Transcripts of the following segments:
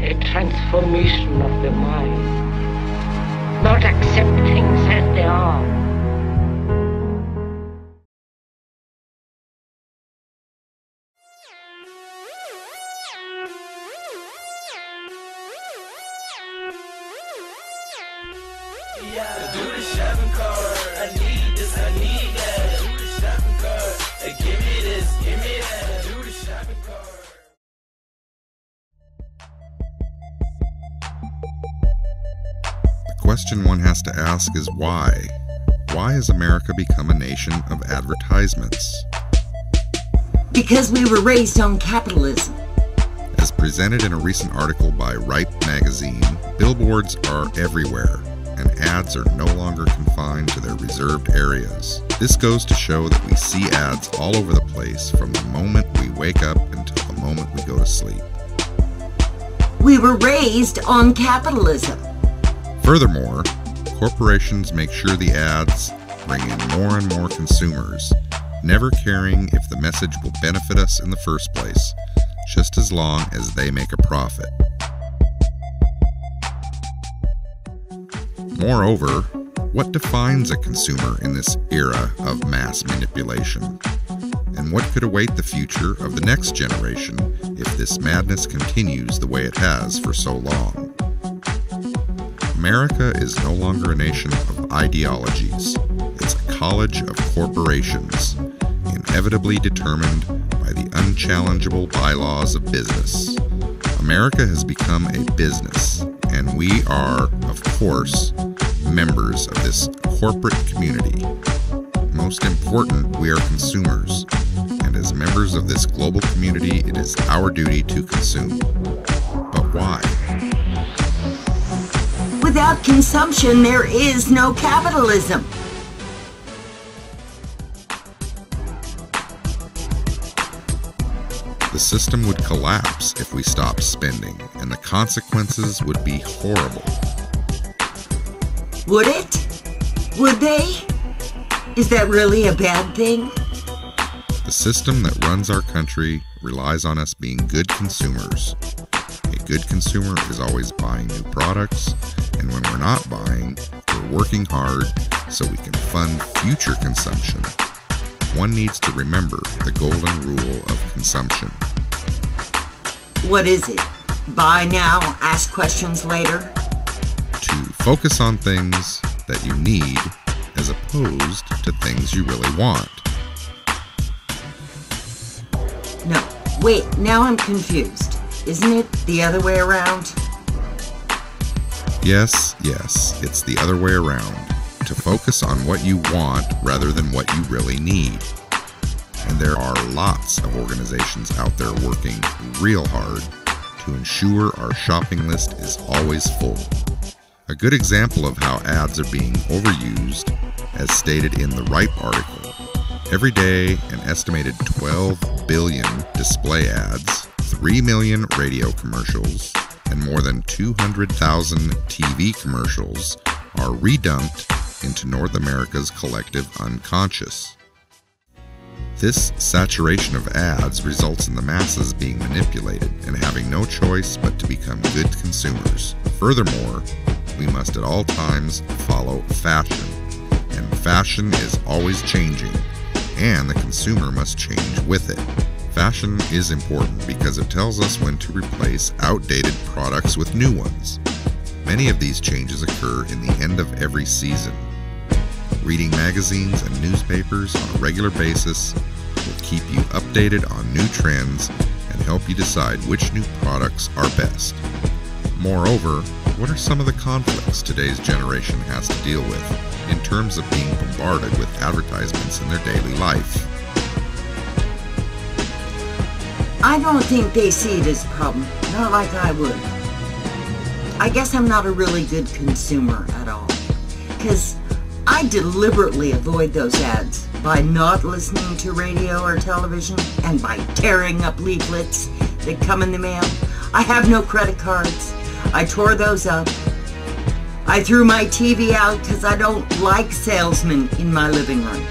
a transformation of the mind. Not accept things as they are. Yeah, do the shopping cart. I need this, I need that. Do the shopping cart. Hey, give me this, give me that. Do the shopping cart. The question one has to ask is why? Why has America become a nation of advertisements? Because we were raised on capitalism. As presented in a recent article by Ripe magazine, billboards are everywhere, and ads are no longer confined to their reserved areas. This goes to show that we see ads all over the place from the moment we wake up until the moment we go to sleep. We were raised on capitalism. Furthermore, corporations make sure the ads bring in more and more consumers, never caring if the message will benefit us in the first place, just as long as they make a profit. Moreover, what defines a consumer in this era of mass manipulation? And what could await the future of the next generation if this madness continues the way it has for so long? America is no longer a nation of ideologies. It's a college of corporations, inevitably determined by the unchallengeable bylaws of business. America has become a business, and we are, of course, members of this corporate community. Most important, we are consumers, and as members of this global community, it is our duty to consume. But why? Without consumption, there is no capitalism. The system would collapse if we stopped spending, and the consequences would be horrible. Would it? Would they? Is that really a bad thing? The system that runs our country relies on us being good consumers. A good consumer is always buying new products, and when we're not buying, we're working hard so we can fund future consumption. One needs to remember the golden rule of consumption. What is it? Buy now, ask questions later? To focus on things that you need as opposed to things you really want. No, wait, now I'm confused. Isn't it the other way around? Yes, it's the other way around. To focus on what you want rather than what you really need. And there are lots of organizations out there working real hard to ensure our shopping list is always full. A good example of how ads are being overused, as stated in the Ripe article. Every day, an estimated 12 billion display ads, 3 million radio commercials, and more than 200,000 TV commercials are redumped into North America's collective unconscious. This saturation of ads results in the masses being manipulated and having no choice but to become good consumers. Furthermore, we must at all times follow fashion, and fashion is always changing, and the consumer must change with it. Fashion is important because it tells us when to replace outdated products with new ones. Many of these changes occur in the end of every season. Reading magazines and newspapers on a regular basis will keep you updated on new trends and help you decide which new products are best. Moreover, what are some of the conflicts today's generation has to deal with in terms of being bombarded with advertisements in their daily life? I don't think they see it as a problem, not like I would. I guess I'm not a really good consumer at all, because I deliberately avoid those ads by not listening to radio or television and by tearing up leaflets that come in the mail. I have no credit cards. I tore those up. I threw my TV out because I don't like salesmen in my living room.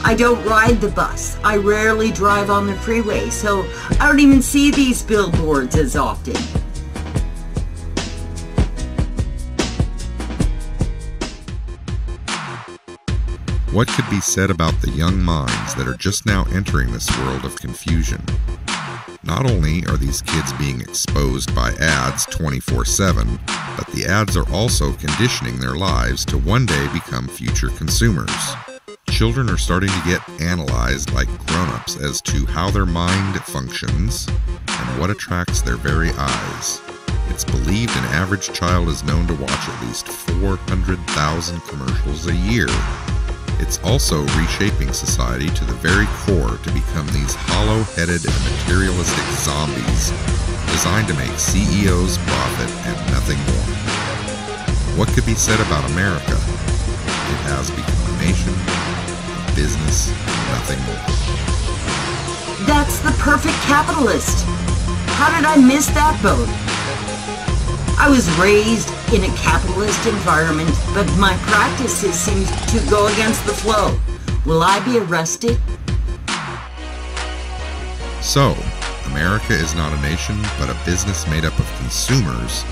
I don't ride the bus. I rarely drive on the freeway, so I don't even see these billboards as often. What could be said about the young minds that are just now entering this world of confusion? Not only are these kids being exposed by ads 24/7, but the ads are also conditioning their lives to one day become future consumers. Children are starting to get analyzed like grown-ups as to how their mind functions and what attracts their very eyes. It's believed an average child is known to watch at least 400,000 commercials a year. It's also reshaping society to the very core to become these hollow-headed and materialistic zombies designed to make CEOs profit and nothing more. What could be said about America? It has become a nation, a business, nothing more. That's the perfect capitalist. How did I miss that boat? I was raised in a capitalist environment, but my practices seem to go against the flow. Will I be arrested? So, America is not a nation, but a business made up of consumers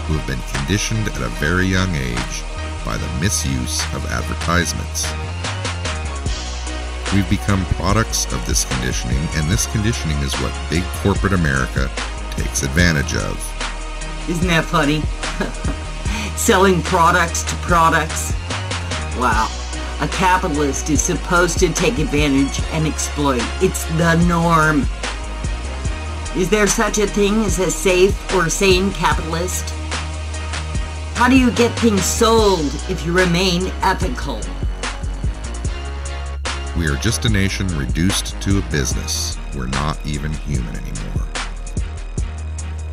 who have been conditioned at a very young age by the misuse of advertisements. We've become products of this conditioning, and this conditioning is what big corporate America takes advantage of. Isn't that funny? Selling products to products. Wow. A capitalist is supposed to take advantage and exploit. It's the norm. Is there such a thing as a safe or sane capitalist? How do you get things sold if you remain ethical? We are just a nation reduced to a business. We're not even human anymore.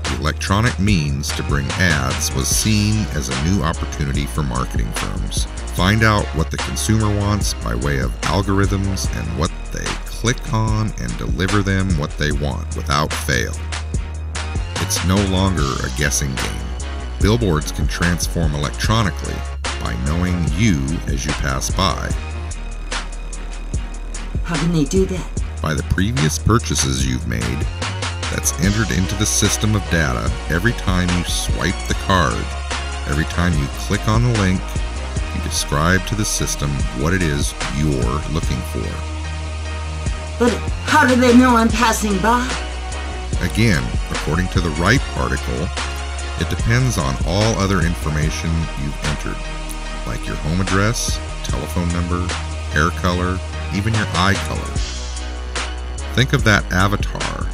The electronic means to bring ads was seen as a new opportunity for marketing firms. Find out what the consumer wants by way of algorithms and what they click on and deliver them what they want without fail. It's no longer a guessing game. Billboards can transform electronically by knowing you as you pass by. How can they do that? By the previous purchases you've made, that's entered into the system of data every time you swipe the card. Every time you click on the link, you describe to the system what it is you're looking for. But how do they know I'm passing by? Again, according to the RIPE article, it depends on all other information you've entered, like your home address, telephone number, hair color, even your eye color. Think of that avatar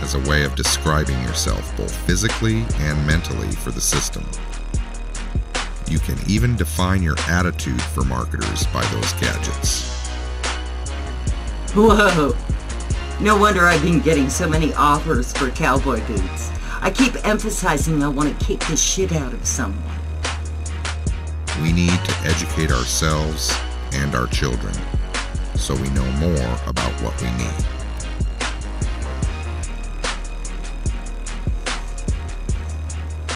as a way of describing yourself both physically and mentally for the system. You can even define your attitude for marketers by those gadgets. Whoa! No wonder I've been getting so many offers for cowboy boots. I keep emphasizing I want to kick the shit out of someone. We need to educate ourselves and our children so we know more about what we need.